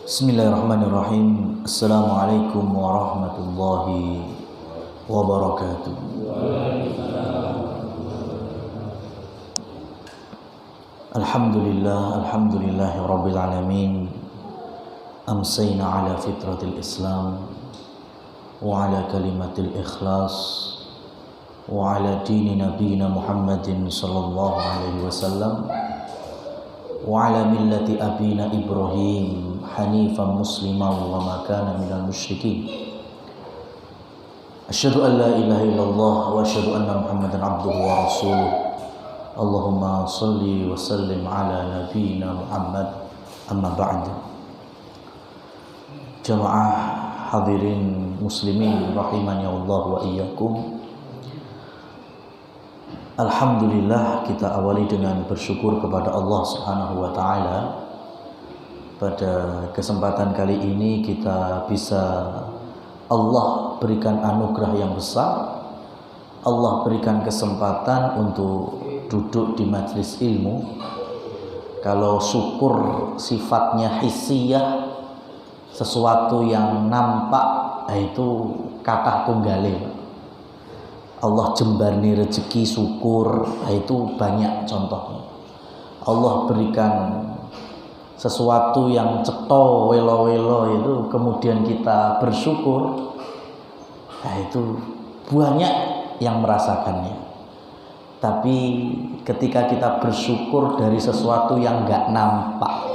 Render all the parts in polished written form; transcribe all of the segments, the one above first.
Bismillahirrahmanirrahim. Assalamualaikum warahmatullahi wabarakatuh. Alhamdulillahi rabbil alamin. Amsayna ala fitratil Islam wa ala kalimatil ikhlas wa ala dini nabiyina Muhammadin sallallahu alaihi wasallam wa ala millati abina Ibrahim hanifan musliman wa ma kana minal musyrikin. Asyhadu an la ilaha illallah wa asyhadu anna Muhammadan abduhu wa rasuluh. Allahumma shalli wa sallim ala nabiyyina Muhammad, amma ba'd. Jamaah hadirin muslimin rahimani Allah wa iyyakum. Alhamdulillah, kita awali dengan bersyukur kepada Allah Subhanahu wa taala. Pada kesempatan kali ini kita bisa Allah berikan anugerah yang besar. Allah berikan kesempatan untuk duduk di majelis ilmu. Kalau syukur sifatnya hissiyah, sesuatu yang nampak, itu kata tunggalin. Allah jembarni rezeki syukur, itu banyak contohnya. Allah berikan sesuatu yang ceto welo-welo, itu kemudian kita bersyukur, itu banyak yang merasakannya. Tapi ketika kita bersyukur dari sesuatu yang gak nampak,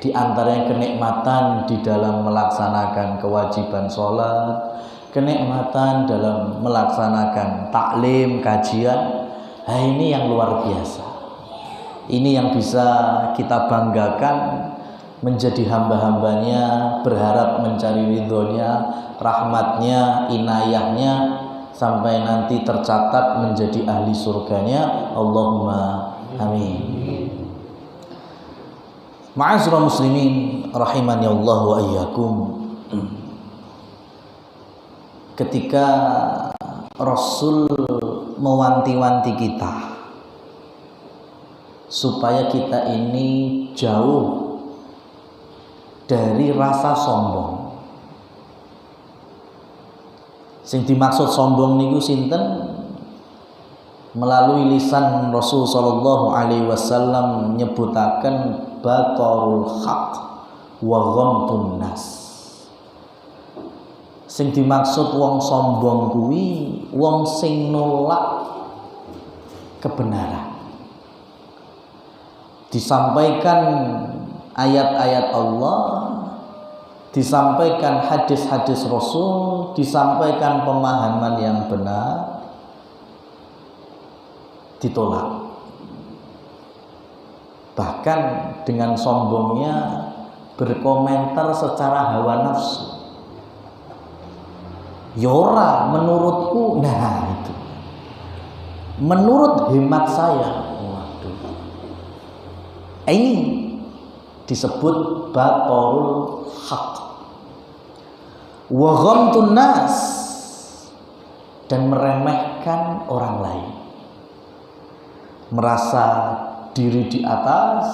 di antaranya kenikmatan di dalam melaksanakan kewajiban sholat, kenikmatan dalam melaksanakan taklim, kajian, ini yang luar biasa. Ini yang bisa kita banggakan, menjadi hamba-hambanya, berharap mencari ridhonya, rahmatnya, inayahnya, sampai nanti tercatat menjadi ahli surganya. Allahumma amin. Ma'asyiral muslimin rahimani Allah wa iyyakum. Ketika Rasul mewanti-wanti kita supaya kita ini jauh dari rasa sombong. Sing dimaksud sombong niku sinten? Melalui lisan Rasul sallallahu alaihi wasallam nyebutaken batarul haq wa ghamtun nas. Sing dimaksud wong sombong kuwi wong sing nolak kebenaran. Disampaikan ayat-ayat Allah, disampaikan hadis-hadis Rasul, disampaikan pemahaman yang benar, ditolak. Bahkan dengan sombongnya berkomentar secara hawa nafsu. Yora menurutku, nah itu. Menurut hemat saya, waduh. Ini disebut batarul haq. Wa ghamtun nas, dan meremehkan orang lain. Merasa diri di atas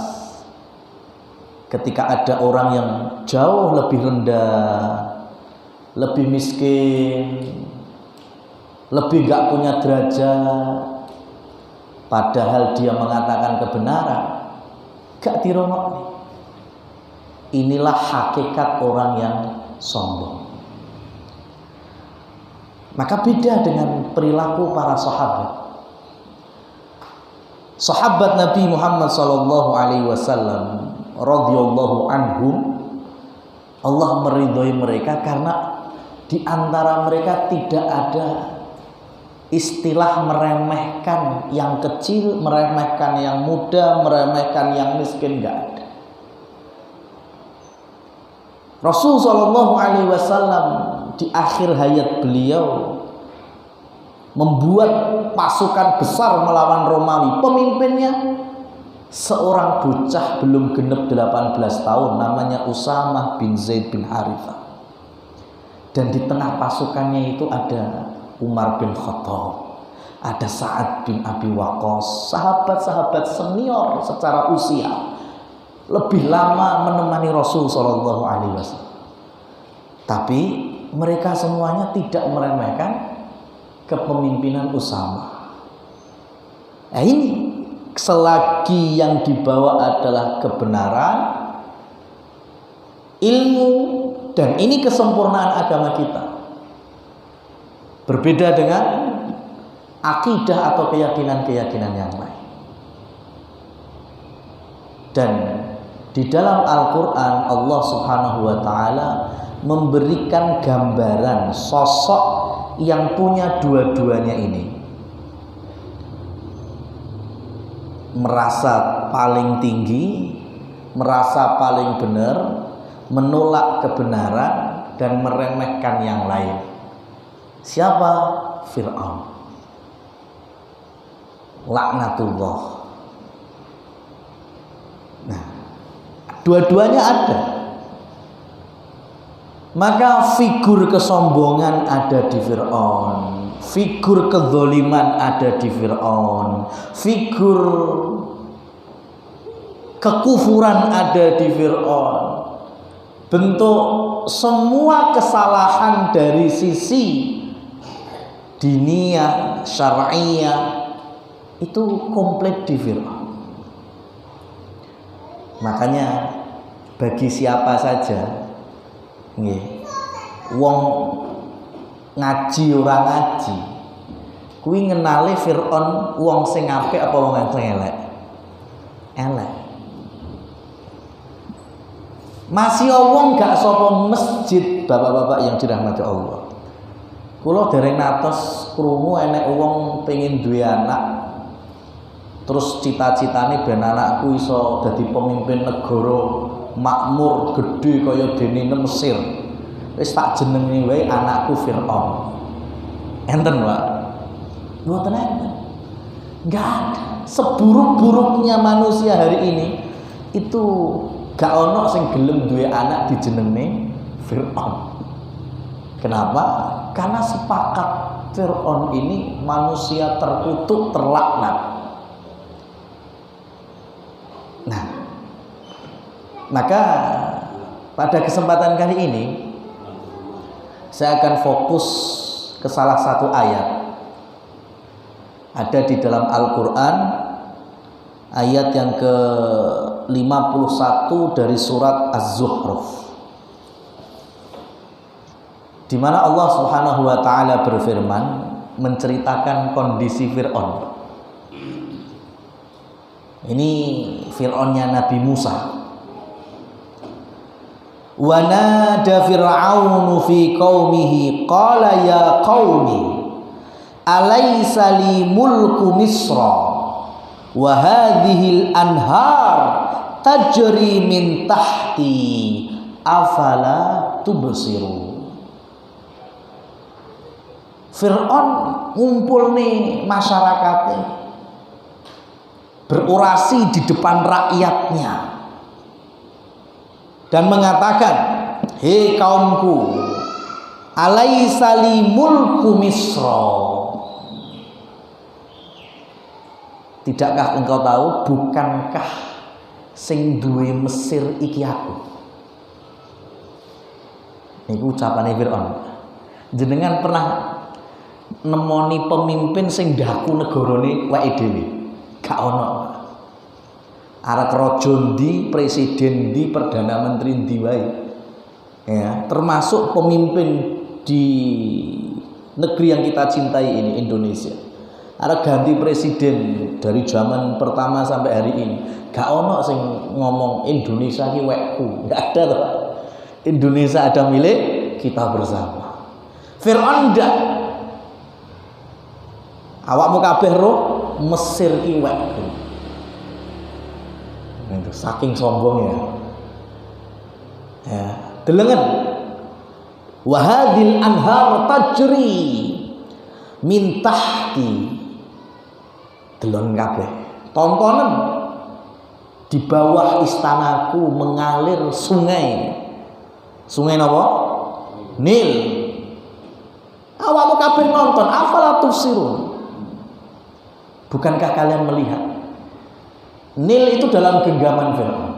ketika ada orang yang jauh lebih rendah, lebih miskin, lebih gak punya derajat, padahal dia mengatakan kebenaran, gak dirongokni. Inilah hakikat orang yang sombong. Maka beda dengan perilaku para sahabat. Sahabat Nabi Muhammad sallallahu alaihi wasallam radhiyallahu anhum, Allah meridhoi mereka karena di antara mereka tidak ada istilah meremehkan yang kecil, meremehkan yang muda, meremehkan yang miskin, enggak ada. Rasul sallallahu alaihi wasallam di akhir hayat beliau membuat pasukan besar melawan Romawi. Pemimpinnya seorang bocah belum genep 18 tahun, namanya Usamah bin Zaid bin Harithah. Dan di tengah pasukannya itu ada Umar bin Khattab, ada Sa'ad bin Abi Waqqas, sahabat-sahabat senior secara usia, lebih lama menemani Rasul Shallallahu Alaihi Wasallam. Tapi mereka semuanya tidak meremehkan kepemimpinan Usama. Nah ini selagi yang dibawa adalah kebenaran, ilmu, dan ini kesempurnaan agama kita. Berbeda dengan akidah atau keyakinan-keyakinan yang lain. Dan di dalam Al-Quran Allah Subhanahu wa Ta'ala memberikan gambaran sosok yang punya dua-duanya ini, merasa paling tinggi, merasa paling benar, menolak kebenaran dan meremehkan yang lain. Siapa? Fir'aun, laknatullah. Nah, dua-duanya ada. Maka figur kesombongan ada di Fir'aun, figur kezaliman ada di Fir'aun, figur kekufuran ada di Fir'aun. Bentuk semua kesalahan dari sisi diniyah, syar'iyah itu komplit di Fir'aun. Makanya bagi siapa saja wong ngaji ora ngaji kuwi ngenali Fir'aun wong sing apik apa wong sing elek? Elek. Masih wong gak sapa masjid, bapak-bapak yang dirahmati Allah. Kula dereng natos krungu enek wong pengen duwe anak, terus cita-citane ben anakku iso dadi pemimpin negara makmur gede kaya dene Mesir. Wis tak jenengi wae anakku Fir'aun. Enten, Pak? Mboten enten. Enggak ada. Seburuk-buruknya manusia hari ini itu gak ono sing gelem duwe anak dijenengi Fir'aun. Kenapa? Karena sepakat Fir'aun ini manusia terkutuk, terlaknat. Nah, maka pada kesempatan kali ini saya akan fokus ke salah satu ayat. Ada di dalam Al-Quran, ayat yang ke-51 dari surat Az-Zukhruf, di mana Allah Subhanahu wa Ta'ala berfirman menceritakan kondisi Fir'aun. Ini Fir'aunnya Nabi Musa. Wa nada Fir'aunu fi qaumihi qala ya qaumi alaysa li mulku Misra wa hadhil anhar tajri min tahti afala tubsirun. Fir'aun ngumpul nih masyarakatnya, berorasi di depan rakyatnya dan mengatakan, hei kaumku, alaysa li mulku Misra, tidakkah engkau tahu, bukankah sing duwe Mesir iki aku? Niku ucapane Fir'aun. Jenengan pernah nemoni pemimpin sing ndaku negarane wae dhewe? Gak ono. Arek raja ndi, presiden ndi, perdana menteri ndi wae. Ya, termasuk pemimpin di negeri yang kita cintai ini, Indonesia. Arek ganti presiden dari zaman pertama sampai hari ini, gak ono sing ngomong Indonesia iki wekku. Gak ada loh. Indonesia ada milik kita bersama. Fir'aun ndak. Awakmu kabeh roh Mesir ki wekku. Saking sombongnya. Ya, delengen. Wa hadhil anhar tajri min tahti. Delon kabeh. Tontonen di bawah istanaku mengalir sungai. Sungai napa? Nil. Awakmu kabeh nonton, afala tufsirun. Bukankah kalian melihat? Nil itu dalam genggaman Fir'aun.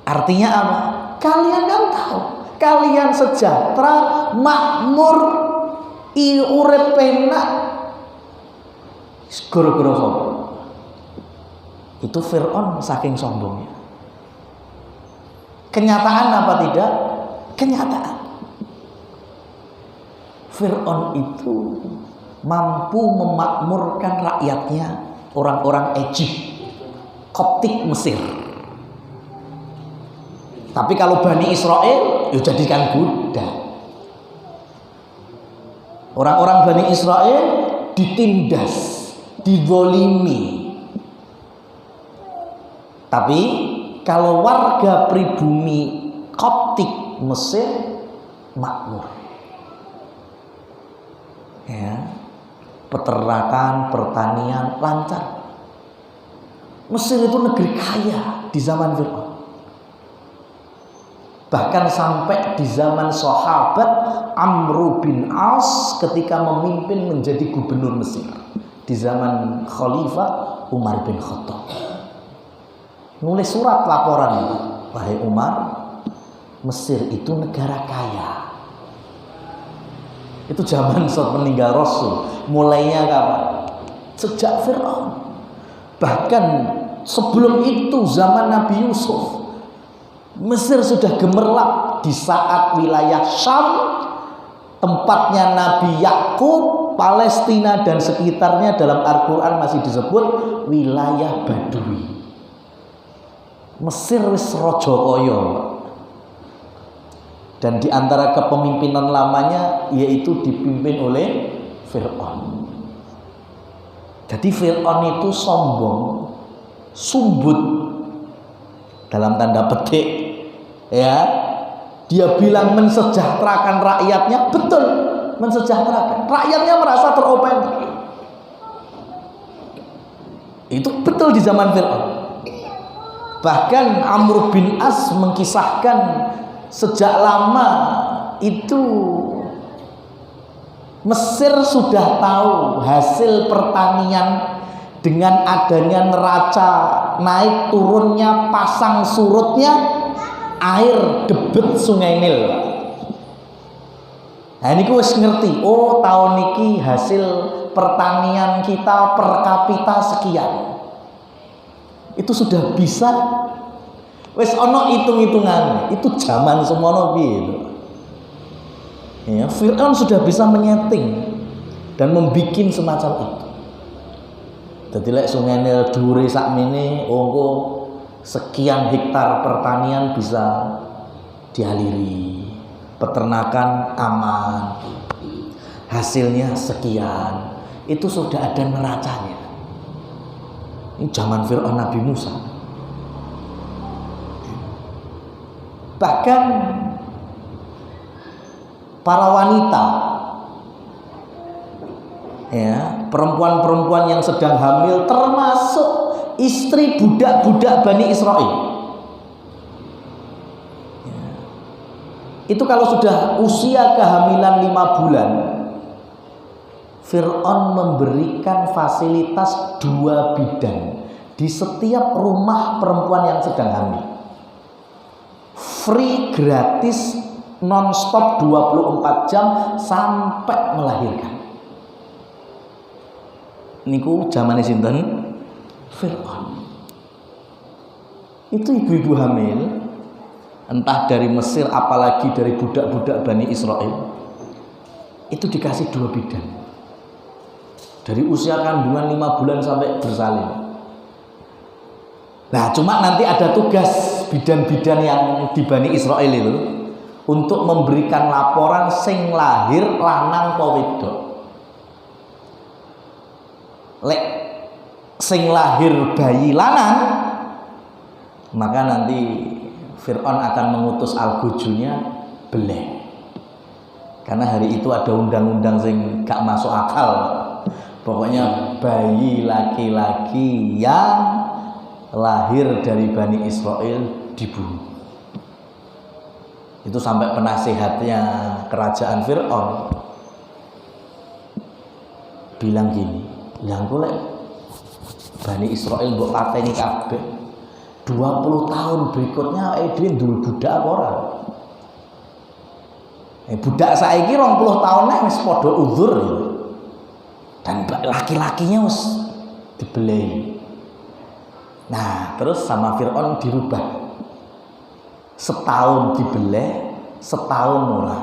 Artinya apa? Kalian kan tahu, kalian sejahtera, makmur, urip penak. Gara-gara sapa? Itu Fir'aun saking sombongnya. Kenyataan apa tidak? Kenyataan. Fir'aun itu mampu memakmurkan rakyatnya, orang-orang Egypt, Koptik Mesir. Tapi kalau Bani Israel, ya jadikan budak. Orang-orang Bani Israel ditindas, dizolimi. Tapi kalau warga pribumi Koptik Mesir makmur. Ya, peternakan, pertanian lancar. Mesir itu negeri kaya di zaman Fir'aun. Bahkan sampai di zaman sahabat Amr bin As ketika memimpin menjadi gubernur Mesir di zaman Khalifah Umar bin Khattab. Nulis surat laporan, wahai Umar, Mesir itu negara kaya. Itu zaman sepeninggal Rasul. Mulainya kapan? Sejak Fir'aun. Bahkan sebelum itu zaman Nabi Yusuf, Mesir sudah gemerlap di saat wilayah Syam, tempatnya Nabi Yakub, Palestina dan sekitarnya dalam Al-Quran masih disebut wilayah Badui. Mesir wis raja kaya. Dan di antara kepemimpinan lamanya yaitu dipimpin oleh Fir'aun. Jadi Fir'aun itu sombong, sumbut dalam tanda petik, ya. Dia bilang mensejahterakan rakyatnya, betul, mensejahterakan. Rakyatnya merasa teropeni. Itu betul di zaman Fir'aun. Bahkan Amr bin As mengkisahkan sejak lama itu Mesir sudah tahu hasil pertanian dengan adanya neraca naik turunnya pasang surutnya air debit Sungai Nil. Nah ini wis ngerti, oh tahun niki hasil pertanian kita per kapita sekian. Itu sudah bisa wis ono hitung-hitungan. Itu zaman semono piye. Ya, Fir'aun sudah bisa menyeting dan membuat semacam itu. Jadi lek Sungai Nil dhuwure sakmene, engko sekian hektar pertanian bisa dialiri. Peternakan aman. Hasilnya sekian. Itu sudah ada neracanya. Ini zaman Fir'aun Nabi Musa. Bahkan para wanita, ya, perempuan-perempuan yang sedang hamil, termasuk istri budak-budak Bani Israel, ya, itu kalau sudah usia kehamilan 5 bulan, Fir'aun memberikan fasilitas 2 bidan di setiap rumah perempuan yang sedang hamil. Free, gratis, non-stop 24 jam sampai melahirkan. Niku zamane sinten? Fir'aun. Itu ibu-ibu hamil, entah dari Mesir apalagi dari budak-budak Bani Israel, itu dikasih 2 bidan. Dari usia kandungan 5 bulan sampai bersalin. Nah, cuma nanti ada tugas bidan-bidan yang di Bani Israel itu untuk memberikan laporan sing lahir lanang apa wedok. Lek sing lahir bayi lanang, maka nanti Fir'aun akan mengutus algojunya beleh. Karena hari itu ada undang-undang sing gak masuk akal. Pokoknya bayi laki-laki yang lahir dari Bani Israel dibunuh. Itu sampai penasehatnya kerajaan Fir'aun bilang gini, yang golek Bani Israel mbok pateni kabeh, 20 tahun berikutnya dia duwe budak apa ora? Budak saiki 20 tahun wis padha uzur. Dan laki-lakinya wis dibelai. Nah, terus sama Fir'aun dirubah. Setahun dibelai, setahun ora.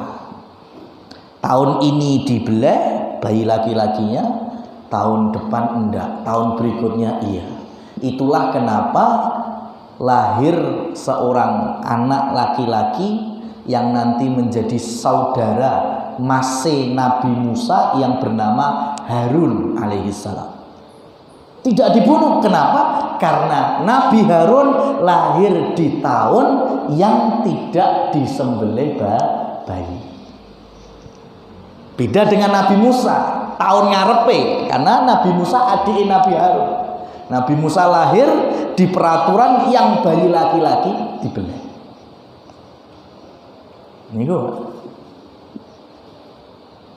Tahun ini dibelai bayi laki-lakinya, tahun depan enggak, tahun berikutnya iya. Itulah kenapa lahir seorang anak laki-laki yang nanti menjadi saudara masih Nabi Musa yang bernama Harun alaihissalam. Tidak dibunuh. Kenapa? Karena Nabi Harun lahir di tahun yang tidak disembelih bayi. Beda dengan Nabi Musa, tahun ngarepe, karena Nabi Musa adik Nabi Harun. Nabi Musa lahir di peraturan yang bayi laki-laki dibelai. Ini kok.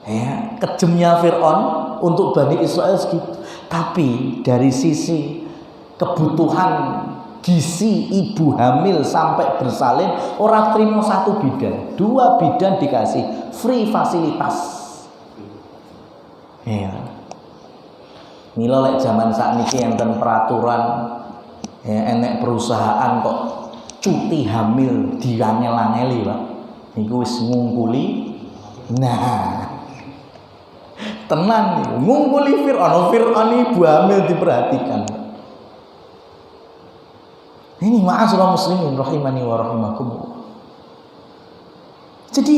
Ya, kejamnya Fir'aun untuk Bani Israel segitu. Tapi dari sisi kebutuhan gizi ibu hamil sampai bersalin, orang terima 1 bidan, 2 bidan dikasih free fasilitas. Ya. Mila lek zaman sakniki enten peraturan ya, enek perusahaan kok cuti hamil diangel-angeli, Pak. Niku wis ngungkuli. Nah, tenan nih, ngungkuli Fir'aun ibu hamil diperhatikan. Ini ma'asyiral muslimin rahimani wa rahimakumullah. Jadi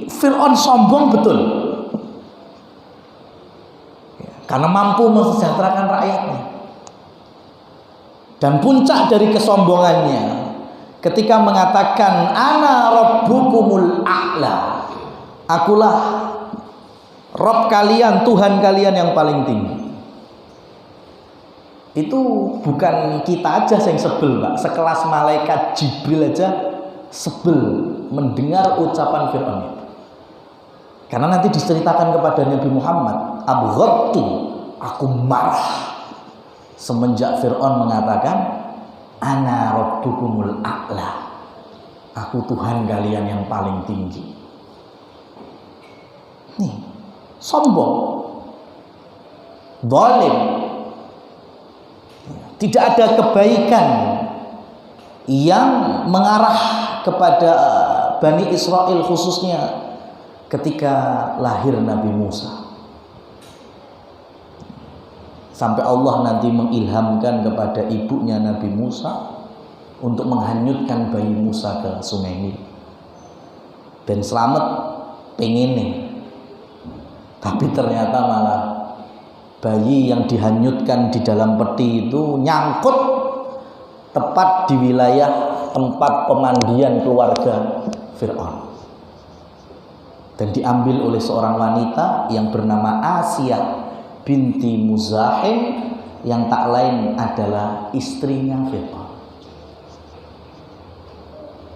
Fir'aun sombong betul. Ya, karena mampu mensejahterakan rakyatnya. Dan puncak dari kesombongannya ketika mengatakan ana rabbukumul a'la. Akulah Rob kalian, Tuhan kalian yang paling tinggi. Itu bukan kita aja yang sebel, Pak. Sekelas malaikat Jibril aja sebel mendengar ucapan Fir'aun itu. Karena nanti diceritakan kepada Nabi Muhammad, abghadtu, aku marah semenjak Fir'aun mengatakan ana rabbukumul a'la. Aku Tuhan kalian yang paling tinggi. Nih, sombong, zalim, tidak ada kebaikan yang mengarah kepada Bani Israel khususnya ketika lahir Nabi Musa. Sampai Allah nanti mengilhamkan kepada ibunya Nabi Musa untuk menghanyutkan bayi Musa ke sungai Nil. Dan selamat pengen nih. Tapi ternyata malah bayi yang dihanyutkan di dalam peti itu nyangkut tepat di wilayah tempat pemandian keluarga Fir'aun. Dan diambil oleh seorang wanita yang bernama Asiyah binti Muzahim yang tak lain adalah istrinya Fir'aun.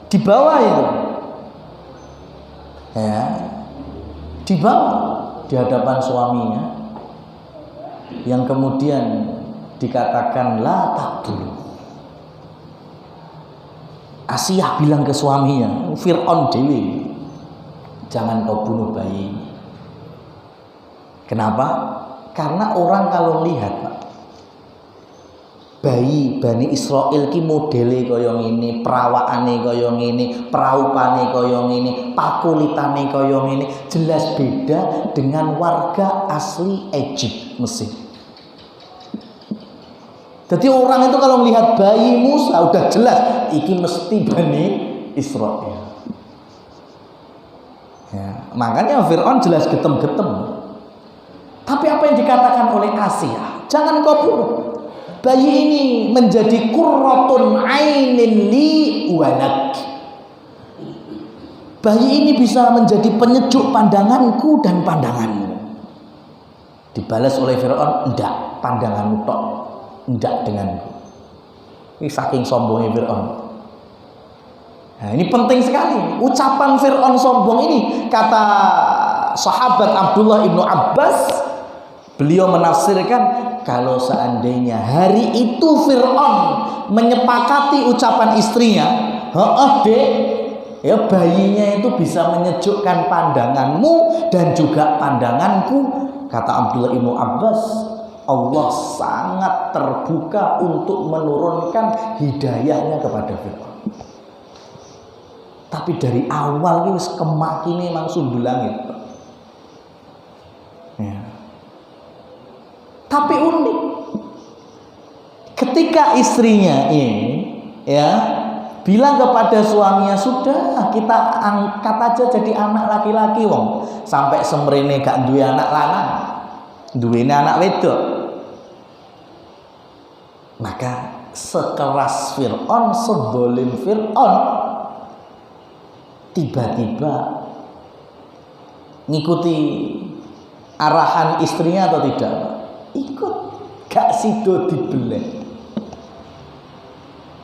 Dibawa itu. Ya. Dibawa di hadapan suaminya yang kemudian dikatakan la taqtulu. Asiyah bilang ke suaminya, Fir'aun dewi, jangan kau bunuh bayi. Kenapa? Karena orang kalau lihat, Pak, bayi Bani Israel ki modele kaya ngene, perawakane kaya ngene, praupane kaya ngene, pakulitane kaya ngene, jelas beda dengan warga asli Egypt, Mesir. Jadi orang itu kalau melihat bayi Musa udah jelas iki mesti Bani Israel. Ya, makanya Fir'aun jelas getem-getem. Tapi apa yang dikatakan oleh Asiyah? Jangan kau bunuh. Bayi ini menjadi qurratun ainin li walak. Bayi ini bisa menjadi penyejuk pandanganku dan pandanganmu. Dibalas oleh Fir'aun, enggak, pandanganmu tok, enggak denganku. Ini saking sombongnya Fir'aun. Nah, ini penting sekali. Ucapan Fir'aun sombong ini, kata sahabat Abdullah ibnu Abbas, Beliau menafsirkan kalau seandainya hari itu Fir'aun menyepakati ucapan istrinya, Dek, ya bayinya itu bisa menyejukkan pandanganmu dan juga pandanganku. Kata Abdullah ibnu Abbas, Allah sangat terbuka untuk menurunkan hidayahnya kepada Fir'aun. Tapi dari awal ini kemakini langsung langit. Ya. Tapi unik, ketika istrinya ini ya bilang kepada suaminya, sudah kita angkat aja jadi anak laki-laki wong, sampai semrene gak duwe anak lanang, duwene anak wedok. Maka sekeras Fir'aun, sedolim Fir'aun, tiba-tiba ngikuti arahan istrinya atau tidak? Ikut, gak sido dibeleh.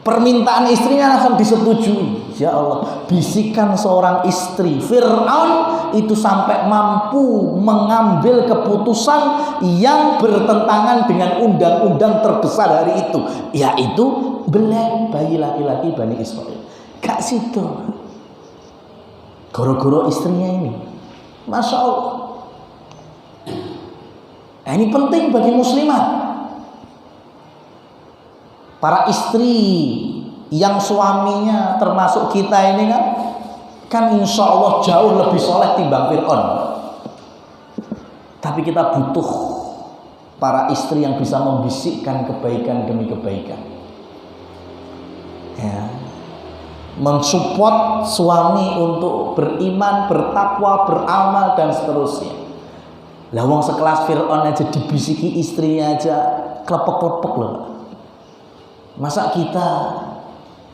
Permintaan istrinya langsung disetujui. Ya Allah, bisikan seorang istri Fir'aun itu sampai mampu mengambil keputusan yang bertentangan dengan undang-undang terbesar hari itu, yaitu beleh bayi laki-laki Bani Israel. Gak sido, goro-goro istrinya ini. Masya Allah. Nah, ini penting bagi muslimat. Para istri yang suaminya termasuk kita ini kan insya Allah jauh lebih soleh timbang Fir'aun. Tapi kita butuh para istri yang bisa membisikkan kebaikan demi kebaikan, ya, mensupport suami untuk beriman, bertakwa, beramal dan seterusnya. Lah wong sekelas Fir'aun aja dibisiki istrinya aja klepek-klepek loh. Masa kita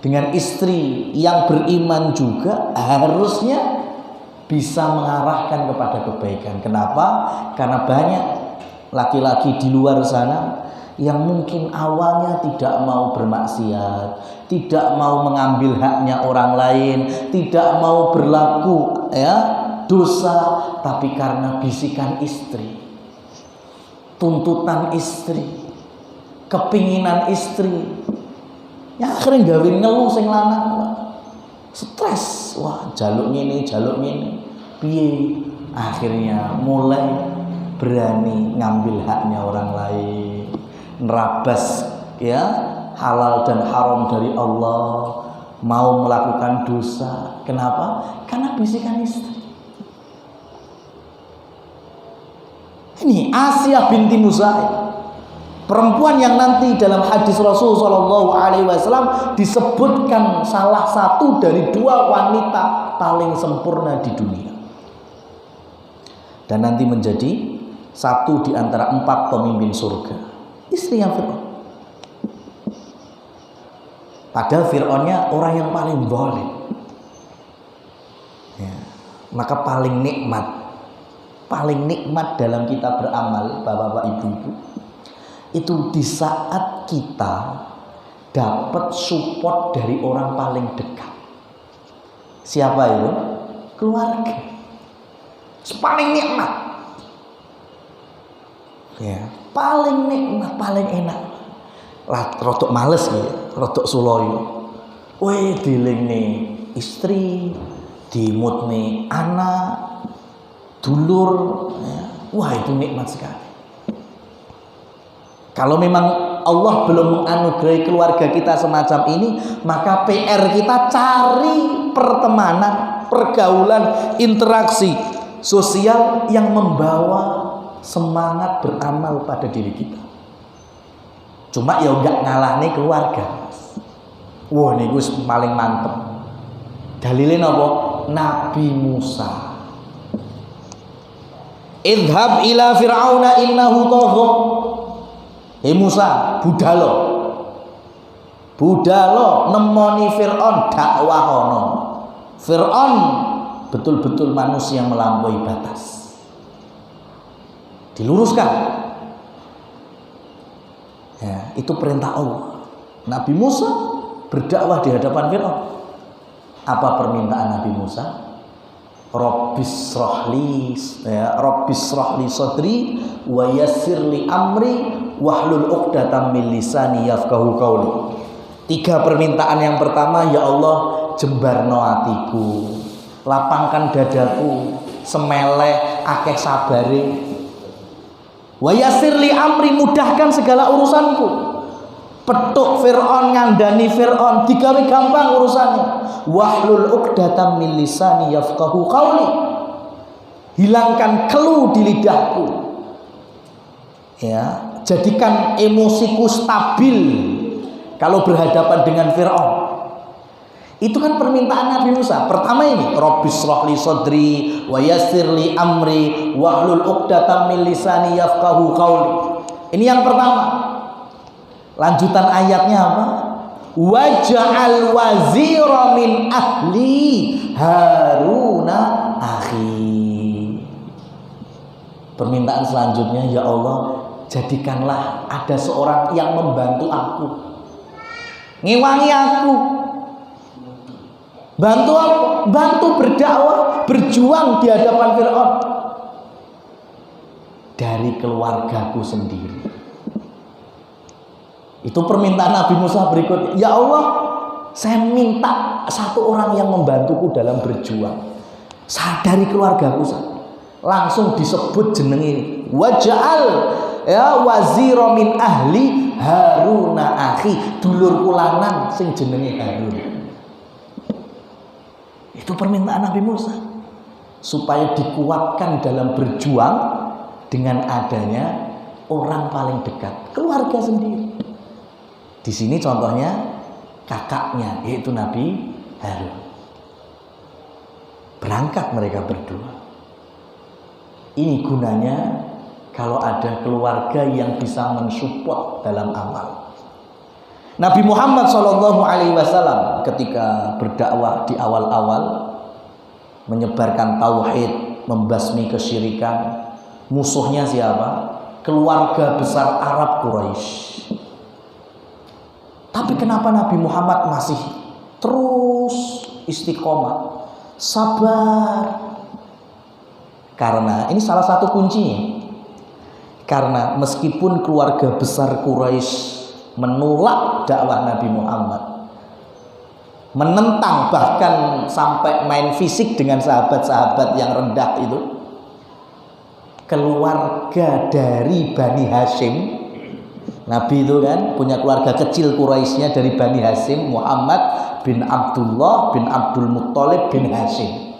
dengan istri yang beriman juga harusnya bisa mengarahkan kepada kebaikan. Kenapa? Karena banyak laki-laki di luar sana yang mungkin awalnya tidak mau bermaksiat, tidak mau mengambil haknya orang lain, tidak mau berlaku dosa, tapi karena bisikan istri, tuntutan istri, kepinginan istri, ya akhirnya gawin ngeluh sing lanang, stres, wah jaluk ngene, piye, akhirnya mulai berani ngambil haknya orang lain, nerabas ya halal dan haram dari Allah, mau melakukan dosa. Kenapa? Karena bisikan istri. Ini Asia binti Muzaid, perempuan yang nanti dalam hadis Rasul Shallallahu Alaihi Wasallam disebutkan salah satu dari dua wanita paling sempurna di dunia, dan nanti menjadi satu di antara 4 pemimpin surga, istri yang Fir'aun. Padahal Fir'aunnya orang yang paling zalim, ya, maka paling nikmat dalam kita beramal, bapak-bapak, ibu-ibu, itu di saat kita dapat support dari orang paling dekat. Siapa itu? Keluarga. Paling nikmat, ya, paling nikmat, paling enak. Lah rodok males gitu, rodok suloyo. Weh dilingne istri, dimutne anak, dulur, ya. Wah itu nikmat sekali. Kalau memang Allah belum menganugerahi keluarga kita semacam ini, maka PR kita cari pertemanan, pergaulan, interaksi sosial yang membawa semangat beramal pada diri kita. Cuma ya enggak ngalahne keluarga. Wah ini gue paling mantep. Dalilin apa? Nabi Musa. Idhab ila fir'auna innahu tagha. Musa, budalo nemoni Fir'aun dakwahono. Fir'aun betul-betul manusia yang melampaui batas. Diluruskan. Ya, itu perintah Allah. Nabi Musa berdakwah di hadapan Fir'aun. Apa permintaan Nabi Musa? Rabbis shrahli sadri wa yassirli amri wahlul 'uqdatam min lisani yafqahu qawli. 3 permintaan yang pertama, ya Allah, jembarno atiku, lapangkan dadaku, semeleh akeh sabare. Wa yassirli amri, mudahkan segala urusanku. Petuk Fir'aun, ngandani Fir'aun, digawe gampang urusannya. Wahlul 'uqdatam min lisani yafqahu qawli, hilangkan keluh di lidahku, ya, jadikan emosiku stabil kalau berhadapan dengan Fir'aun. Itu kan permintaan Nabi Musa. Pertama ini, Rabbis shrahli sadri wa yassirli amri wahlul 'uqdatam min lisani yafqahu qawli. Ini yang pertama. Lanjutan ayatnya apa? Waj'al wazira min ahli Haruna akhi. Permintaan selanjutnya, ya Allah, jadikanlah ada seorang yang membantu aku, ngewangi aku, bantu aku, bantu berdakwah, berjuang di hadapan Fir'aun, dari keluargaku sendiri. Itu permintaan Nabi Musa berikut. Ya Allah, saya minta satu orang yang membantuku dalam berjuang dari keluargaku. Langsung disebut jenenge, waj'al ya wazira min ahli Haruna akhi, dulur kulanan sing jenenge Harun. Itu permintaan Nabi Musa, supaya dikuatkan dalam berjuang dengan adanya orang paling dekat, keluarga sendiri. Di sini contohnya kakaknya, yaitu Nabi Harun. Berangkat mereka berdua. Ini gunanya kalau ada keluarga yang bisa mensupport dalam amal. Nabi Muhammad SAW ketika berdakwah di awal-awal, menyebarkan tauhid, membasmi kesyirikan, musuhnya siapa? Keluarga besar Arab Quraisy. Tapi kenapa Nabi Muhammad masih terus istiqomah, sabar? Karena ini salah satu kuncinya. Karena meskipun keluarga besar Quraisy menolak dakwah Nabi Muhammad, menentang, bahkan sampai main fisik dengan sahabat-sahabat yang rendah itu, keluarga dari Bani Hashim, Nabi itu kan punya keluarga kecil Quraisynya dari Bani Hashim, Muhammad bin Abdullah bin Abdul Muttalib bin Hashim.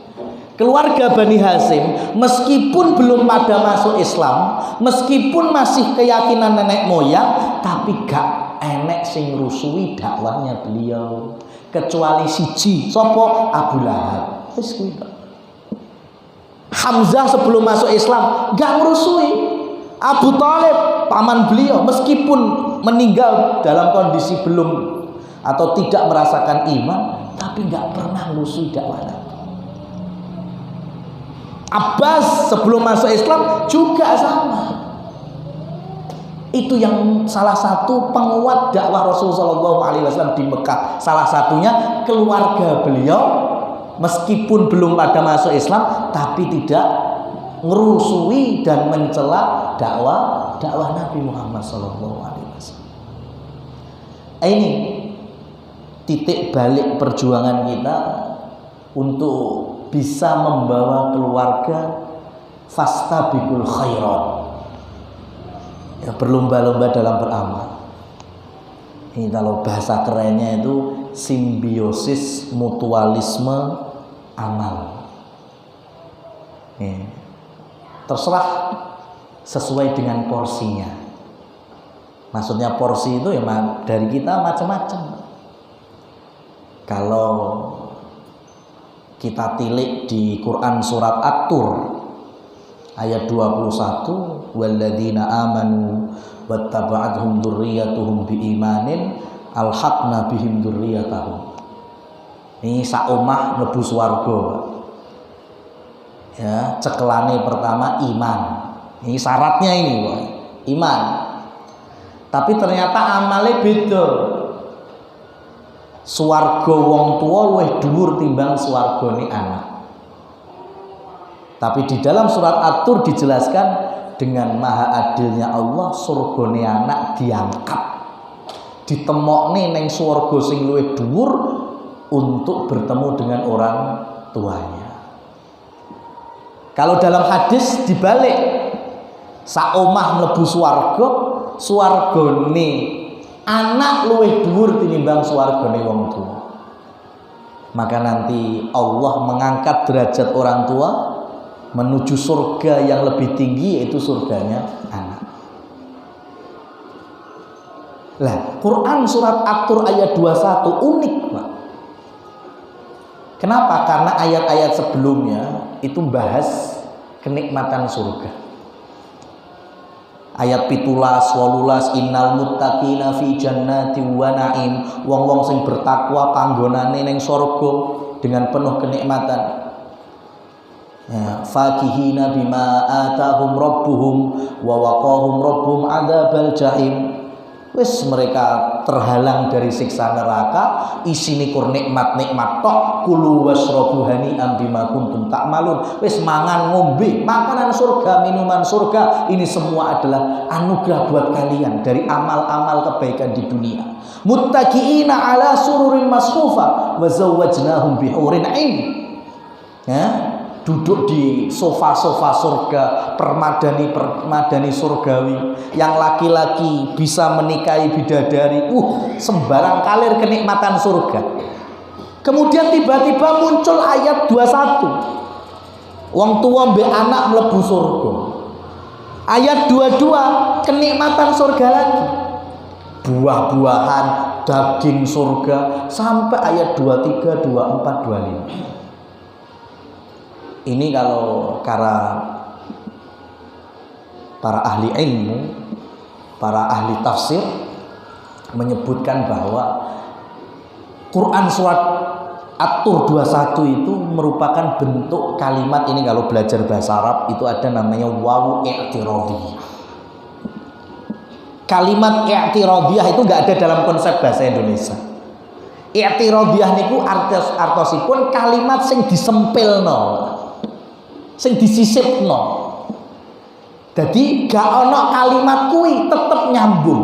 Keluarga Bani Hashim meskipun belum pada masuk Islam, meskipun masih keyakinan nenek moyang, tapi gak enek sing rusui dakwahnya beliau, kecuali siji, sopo? Abu Lahab. Hamzah sebelum masuk Islam gak ngerusui. Abu Thalib paman beliau meskipun meninggal dalam kondisi belum atau tidak merasakan iman, tapi nggak pernah musuh dakwah Nabi. Abbas sebelum masuk Islam juga sama. Itu yang salah satu penguat dakwah Rasulullah SAW di Mekah. Salah satunya keluarga beliau meskipun belum pada masuk Islam, tapi tidak ngerusui dan mencela dakwah Nabi Muhammad SAW. Ini titik balik perjuangan kita untuk bisa membawa keluarga fastabiqul khairat, ya, berlomba-lomba dalam beramal. Ini kalau bahasa kerennya itu simbiosis mutualisme amal. Terserah sesuai dengan porsinya. Maksudnya porsi itu ya dari kita macam-macam. Kalau kita tilik di Quran surat At-Tur ayat 21, walladzina amanu wattaba'athum dzurriyyatuhum biimanin alhaqna bihim dzurriyyatahum. Ini sak omah mlebu swarga. Ya, cekelane pertama iman. Ini syaratnya ini, Pak. Iman. Tapi ternyata amale beda. Swarga wong tua luwih dhuwur timbang swargane anak. Tapi di dalam surat At-Tur dijelaskan dengan maha adilnya Allah surgane anak diangkat, ditemokne ning swarga sing luwih dhuwur untuk bertemu dengan orang tuanya. Kalau dalam hadis dibalik, sak omah mlebu swarga, swargane anak luwih dhuwur tinimbang swargane wong tua. Maka nanti Allah mengangkat derajat orang tua menuju surga yang lebih tinggi, yaitu surganya anak. Lah, Quran surat At-Tur ayat 21 unik, Pak. Kenapa? Karena ayat-ayat sebelumnya itu bahas kenikmatan surga. Ayat 17, 18, innal muttaqina fi jannati wa na'im, wong-wong sing bertakwa panggonane ning surga dengan penuh kenikmatan. Ya, fakihina bima atahum rabbuhum wa waqahum rabbuhum adzabal jahim. Wis mereka terhalang dari siksa neraka, isine kur nikmat-nikmat tok, kulu wasrabu hani'an bima kuntum ta'malun. Wis mangan ngombe makanan surga, minuman surga, ini semua adalah anugerah buat kalian dari amal-amal kebaikan di dunia. Muttaqiina ala sururin masfufa wa zawwajnahum bihurin 'ain. Ya, duduk di sofa-sofa surga, permadani surgawi. Yang laki-laki bisa menikahi bidadari. Sembarang kalir kenikmatan surga. Kemudian tiba-tiba muncul ayat 21. Wong tua mbek anak mlebu surga. Ayat 22 kenikmatan surga lagi. Buah-buahan, daging surga, sampai ayat 23, 24, 25. Ini kalau para ahli ilmu, para ahli tafsir menyebutkan bahwa Quran surat At-Tur 21 itu merupakan bentuk kalimat, ini kalau belajar bahasa Arab itu ada namanya wawu i'tiradiyah. Kalimat i'tiradiyah itu enggak ada dalam konsep bahasa Indonesia. I'tiradiyah niku artosipun kalimat sing disempilno, sing disisipno. Jadi gak ono kalimat kuwi tetep nyambung.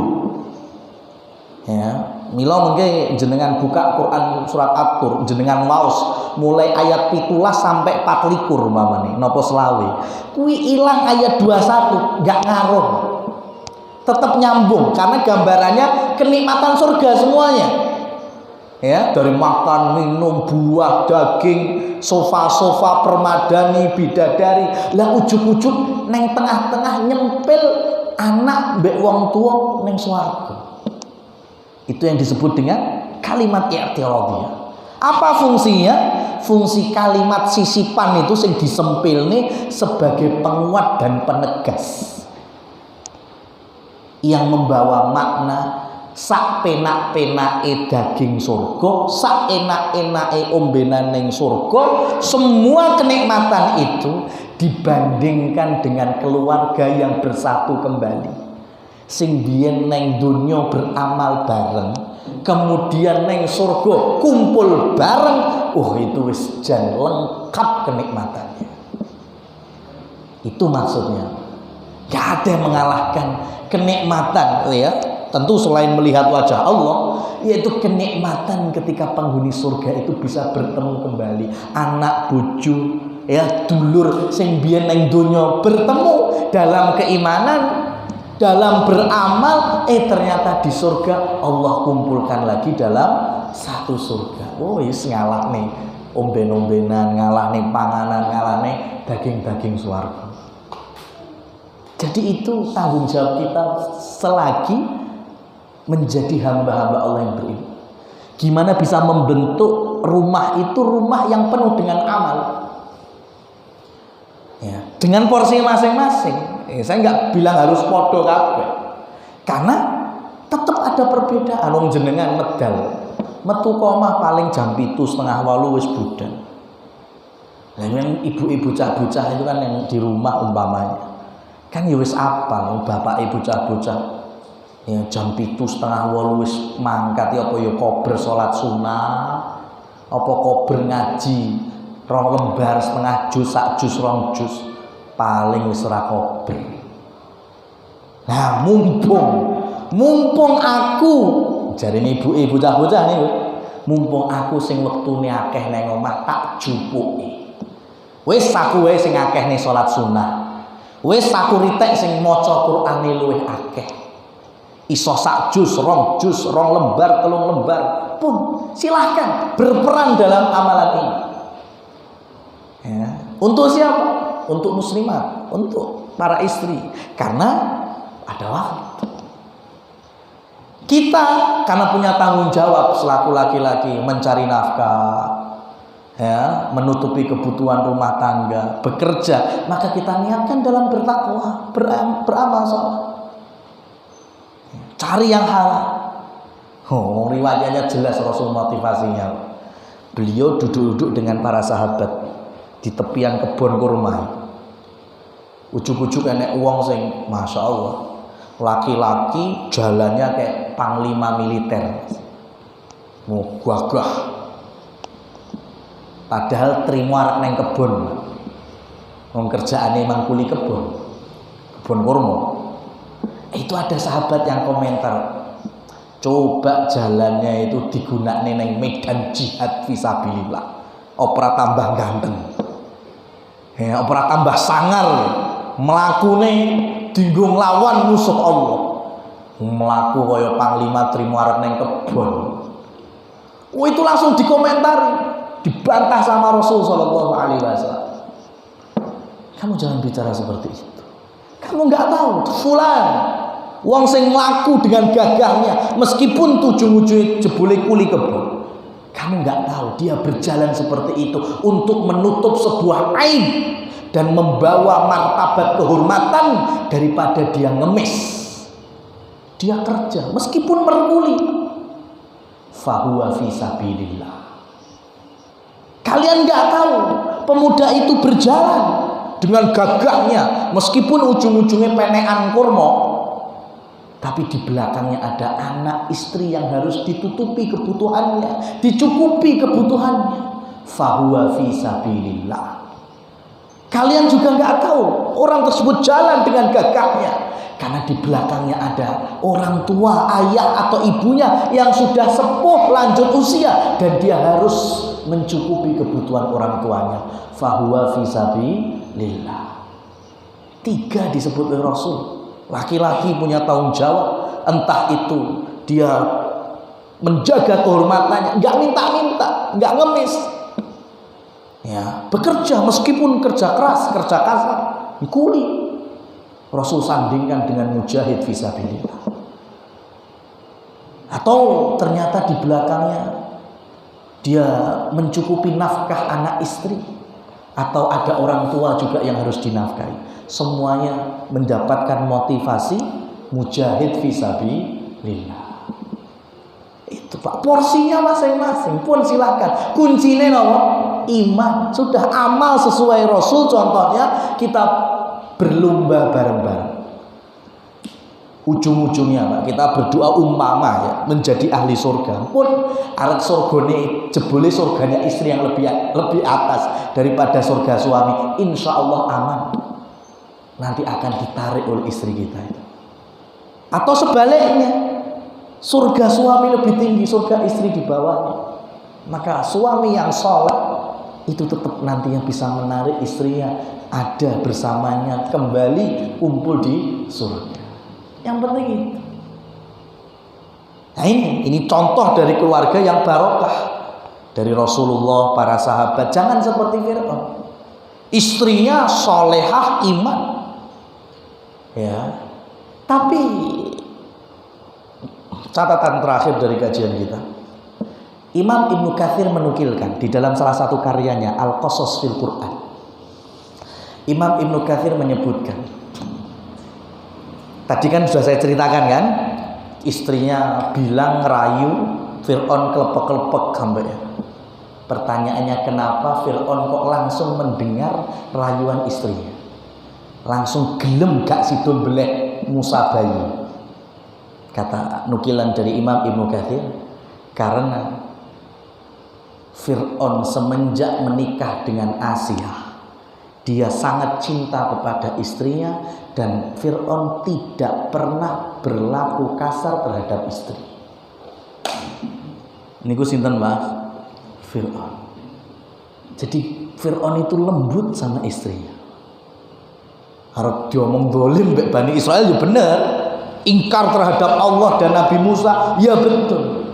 Ya, mila mengke jenengan buka Quran surat At-Tur, jenengan waos mulai ayat 17 sampai 24 umpamane napa selawe. Kuwi ilang ayat 21, gak ngaruh. Tetep nyambung karena gambarannya kenikmatan surga semuanya. Ya, dari makan, minum, buah, daging, sofa-sofa, permadani, bidadari. Lah ujug-ujug neng tengah-tengah nyempil anak mbek wong tua neng swarga. Itu yang disebut dengan kalimat i'tiradiyah. Apa fungsinya? Fungsi kalimat sisipan itu sing disempil nih sebagai penguat dan penegas yang membawa makna sak penak-penake daging surga, sak enak-enake ombenan ning surga, semua kenikmatan itu dibandingkan dengan keluarga yang bersatu kembali. Sing biyen neng donya beramal bareng, kemudian neng surga kumpul bareng, itu wis jan lengkap kenikmatannya. Itu maksudnya. Gak ada yang mengalahkan kenikmatan, ya. Tentu selain melihat wajah Allah, yaitu kenikmatan ketika penghuni surga itu bisa bertemu kembali, anak bojo, ya, dulur sing biyen nang donya bertemu dalam keimanan, dalam beramal, ternyata di surga Allah kumpulkan lagi dalam satu surga. Wis ngalah nih omben-ombenan, ngalah nih panganan, ngalah nih daging-daging swarga. Jadi itu tanggung jawab kita selagi menjadi hamba-hamba Allah yang beriman. Gimana bisa membentuk rumah itu rumah yang penuh dengan amal, ya, dengan porsi masing-masing. Saya nggak bilang harus podo kabeh, karena tetap ada perbedaan. Wong jenengan medal metu komah paling jam 7:30 wis budal. Nah, yang ibu-ibu bocah-bocah itu kan yang di rumah umpamanya kan ya wis apal, bapak ibu bocah-bocah ya jam 7:30 wis mangkat ya apa ya kober salat sunah, apa kober ngaji rong lembar setengah jus, sak jus, rong jus, paling wis ora kober. Nah, mumpung aku, jarine ibu bocah-bocah niku, mumpung aku sing wektune akeh nang omah tak jupuki. Wis aku wae sing akeh ning salat sunah. Wis aku ritek sing maca Qur'ane luwih akeh. Iso sak jus, rong lembar, telung lembar pun silahkan berperan dalam amalan ini. Ya. Untuk siapa? Untuk muslimat, untuk para istri, karena ada waktu. Kita karena punya tanggung jawab selaku laki-laki mencari nafkah, ya, menutupi kebutuhan rumah tangga, bekerja, maka kita niatkan dalam bertakwa, beramal saleh. Cari yang halal. Oh, riwayatnya jelas Rasul motivasinya. Beliau duduk-duduk dengan para sahabat di tepian kebun kurma. Ujuk-ujuk enek wong sing masya Allah, laki-laki jalannya kayak panglima militer, mau gagah. Padahal terima arek neng kebun, wong kerjaane mangkuli kebun kurma. Itu ada sahabat yang komentar, coba jalannya itu digunakne neng medan jihad fisabilillah, opera tambah ganteng, ya, opera tambah sangar, melakune dinggo lawan musuh Allah, melaku kaya panglima terima arep neng kebon. Oh, itu langsung dikomentari, dibantah sama Rasul Shallallahu Alaihi Wasallam. Kamu jangan bicara seperti itu. Kamu nggak tahu fulan wong sing mlaku dengan gagahnya meskipun ujung-ujungnya jebule kuli kebun. Kamu nggak tahu dia berjalan seperti itu untuk menutup sebuah aib dan membawa martabat kehormatan daripada dia ngemis. Dia kerja meskipun merkuli. Fahuwa fi sabilillah. Kalian nggak tahu pemuda itu berjalan dengan gagahnya meskipun ujung-ujungnya penekan kurma, tapi di belakangnya ada anak istri yang harus ditutupi kebutuhannya, dicukupi kebutuhannya. Fahuwa fi sabilillah. Kalian juga nggak tahu orang tersebut jalan dengan gagahnya karena di belakangnya ada orang tua, ayah atau ibunya yang sudah sepuh lanjut usia dan dia harus mencukupi kebutuhan orang tuanya. Fahuwa fi sabilillah. 3 disebut oleh Rasul. Laki-laki punya tanggung jawab, entah itu dia menjaga kehormatannya, nggak minta-minta, nggak ngemis, ya, bekerja meskipun kerja keras, kerja kasar, kuli. Rasul sandingkan dengan mujahid fisabilillah. Atau ternyata di belakangnya dia mencukupi nafkah anak istri, atau ada orang tua juga yang harus dinafkahi. Semuanya mendapatkan motivasi mujahid fisabilillah. Itu Pak, porsinya masing-masing pun silakan. Kuncinya apa? Iman. Sudah amal sesuai Rasul, contohnya kita berlomba bareng-bareng. Ujung-ujungnya Pak, kita berdoa umpama ya menjadi ahli surga. Pun arek surgane jebule surganya istri yang lebih atas daripada surga suami, insya Allah aman. Nanti akan ditarik oleh istri kita itu. Atau sebaliknya, surga suami lebih tinggi, surga istri di bawahnya. Maka suami yang soleh itu tetap nantinya bisa menarik istrinya ada bersamanya, kembali kumpul di surga. Yang penting itu. Nah ini contoh dari keluarga yang barokah dari Rasulullah, para sahabat. Jangan seperti Fir'aun. Istrinya solehah, iman, ya. Tapi catatan terakhir dari kajian kita, Imam Ibnu Katsir menukilkan di dalam salah satu karyanya Al-Qasas fil Quran. Imam Ibnu Katsir menyebutkan, tadi kan sudah saya ceritakan kan, istrinya bilang ngerayu Fir'aun kelepek-kelepek sampai ya. Pertanyaannya, kenapa Fir'aun kok langsung mendengar rayuan istrinya? Langsung gelem gak sidul belek Musa bayi. Kata nukilan dari Imam Ibnu Katsir, karena Fir'aun semenjak menikah dengan Asiyah, dia sangat cinta kepada istrinya, dan Fir'aun tidak pernah berlaku kasar terhadap istri. Niku sinten Mas? Fir'aun. Jadi Fir'aun itu lembut sama istrinya. Harap diomong dolim mbek Bani Israel ya bener. Ingkar terhadap Allah dan Nabi Musa, ya betul.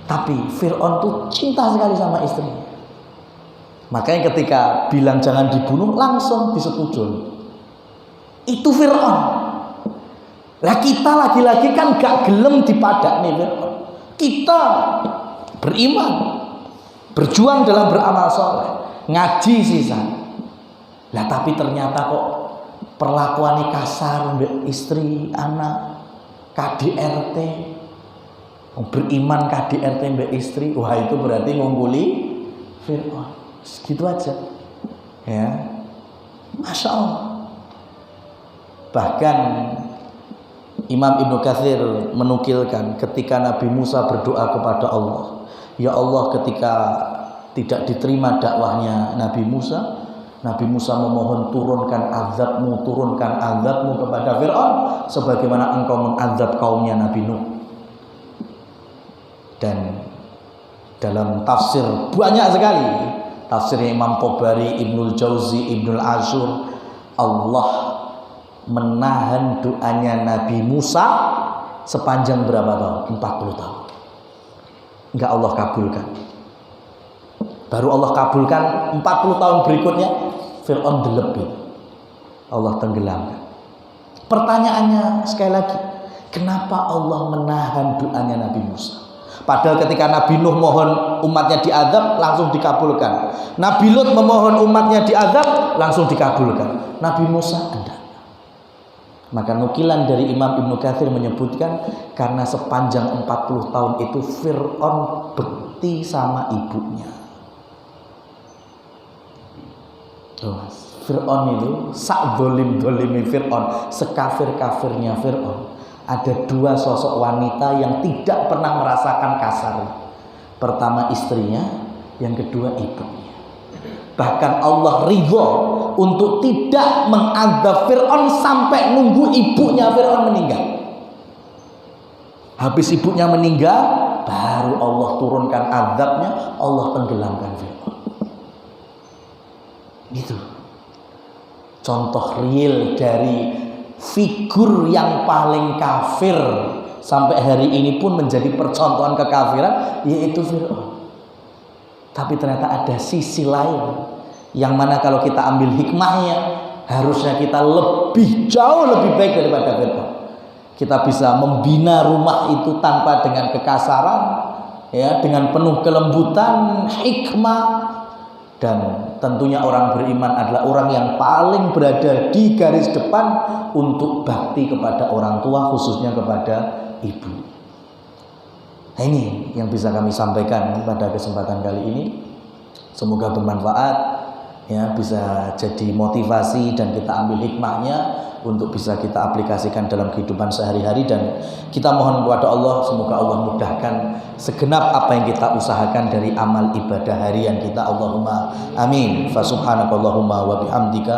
Tapi Fir'aun tuh cinta sekali sama istrinya. Makanya ketika bilang jangan dibunuh, langsung disetujui. Itu Fir'aun. Lah kita lagi-lagi kan gak gelem dipadakne Fir'aun. Kita beriman, berjuang dalam beramal soleh, ngaji sisa. Lah tapi ternyata kok perlakuannya kasar mbek istri, anak, KDRT. Beriman KDRT mbek istri, wah itu berarti ngungguli Fir'aun. Segitu aja. Ya. Masya Allah. Bahkan Imam Ibnu Katsir menukilkan ketika Nabi Musa berdoa kepada Allah, ya Allah, ketika tidak diterima dakwahnya Nabi Musa memohon turunkan azabmu kepada Fir'aun sebagaimana engkau mengazab kaumnya Nabi Nuh. Dan dalam tafsir banyak sekali, tafsirnya Imam Tabari, Ibnul Jauzi, Ibnul Ashur, Allah menahan doanya Nabi Musa sepanjang berapa tahun? 40 tahun. Enggak Allah kabulkan. Baru Allah kabulkan 40 tahun berikutnya, Fir'aun delebit. Allah tenggelamkan. Pertanyaannya sekali lagi, kenapa Allah menahan doanya Nabi Musa? Padahal ketika Nabi Nuh mohon umatnya diazab, langsung dikabulkan. Nabi Lut memohon umatnya diazab, langsung dikabulkan. Nabi Musa enggak. Maka nukilan dari Imam Ibnu Katsir menyebutkan karena sepanjang 40 tahun itu Fir'aun bekti sama ibunya. Fir'aun itu sak dolim-dolimi Fir'aun, sekafir-kafirnya Fir'aun, ada dua sosok wanita yang tidak pernah merasakan kasar. Pertama istrinya, yang kedua ibunya. Bahkan Allah ridho untuk tidak mengazab Fir'aun sampai nunggu ibunya Fir'aun meninggal. Habis ibunya meninggal, baru Allah turunkan azabnya, Allah tenggelamkan Fir'aun. Gitu. Contoh real dari figur yang paling kafir sampai hari ini pun menjadi percontohan kekafiran, yaitu Fir'aun. Tapi ternyata ada sisi lain yang mana kalau kita ambil hikmahnya, harusnya kita jauh lebih baik daripada Fir'aun. Kita bisa membina rumah itu tanpa dengan kekasaran, ya, dengan penuh kelembutan, hikmah. Dan tentunya orang beriman adalah orang yang paling berada di garis depan untuk bakti kepada orang tua, khususnya kepada ibu. Nah, ini yang bisa kami sampaikan pada kesempatan kali ini. Semoga bermanfaat, ya, bisa jadi motivasi dan kita ambil hikmahnya untuk bisa kita aplikasikan dalam kehidupan sehari-hari. Dan kita mohon kepada Allah, semoga Allah mudahkan segenap apa yang kita usahakan dari amal ibadah harian kita. Allahumma amin. Fa subhanakallahumma wa bihamdika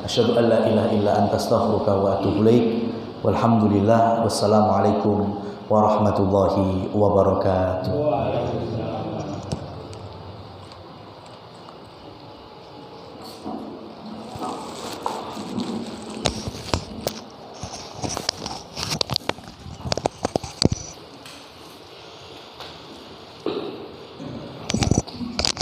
asyhadu an la ilaha illa anta astaghfiruka wa atubu ilaik. Walhamdulillah, wassalamualaikum warahmatullahi wabarakatuh.